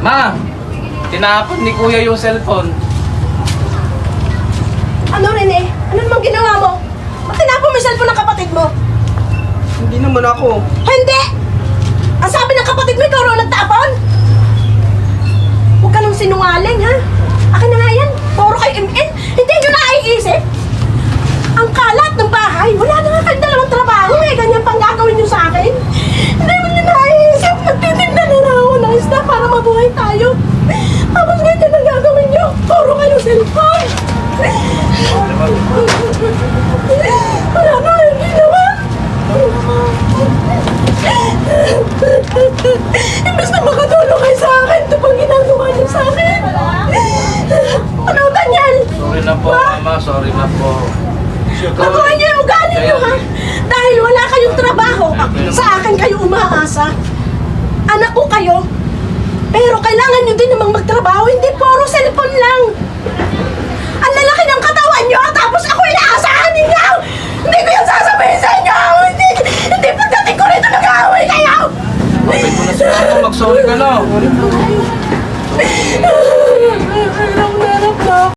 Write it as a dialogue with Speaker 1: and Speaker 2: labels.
Speaker 1: Ma! Tinapon ni Kuya yung cellphone.
Speaker 2: Ano, Rene? Ano namang ginawa mo? Ba't tinapon mo yung cellphone ng kapatid mo?
Speaker 3: Hindi naman ako.
Speaker 2: Hindi! Ang sabi ng kapatid mo, ikaw raw nagtapon? Huwag ka nang sinungaling, ha? Akin na nga yan. Puro kay MN. Hindi nyo naiisip? Ang kalat ng bahay. Wala na nga kayong dalawang trabaho, eh. Ganyan pang gagawin nyo sa akin. Hindi mo nyo naiisip. Nagtitinda na lang ako ng isda para mabuhay tayo. Tapos ganyan ang gagawin nyo. Puro kayo cellphone. Wala na kayong ginawa. Imbes na makatulong kayo sa akin, ito pang ginagawa niyo sa akin. Ano, Daniel?
Speaker 1: Sorry na po, Mama. Sorry na po.
Speaker 2: Baguhin niyo yung ugali niyo, ha? Dahil wala kayong trabaho, sa akin kayo umaasa. Anak ko kayo. Pero kailangan niyo din namang magtrabaho, hindi puro cellphone lang. Ang lalaki ng katawan niyo, tapos ako inaasahan ninyo! Hindi ko yung sasabihin sa inyo! Hindi pagdating ko rito nag-aaway kayo!
Speaker 1: Bakit mo na sila? Mag-sorry ka na.
Speaker 2: Ano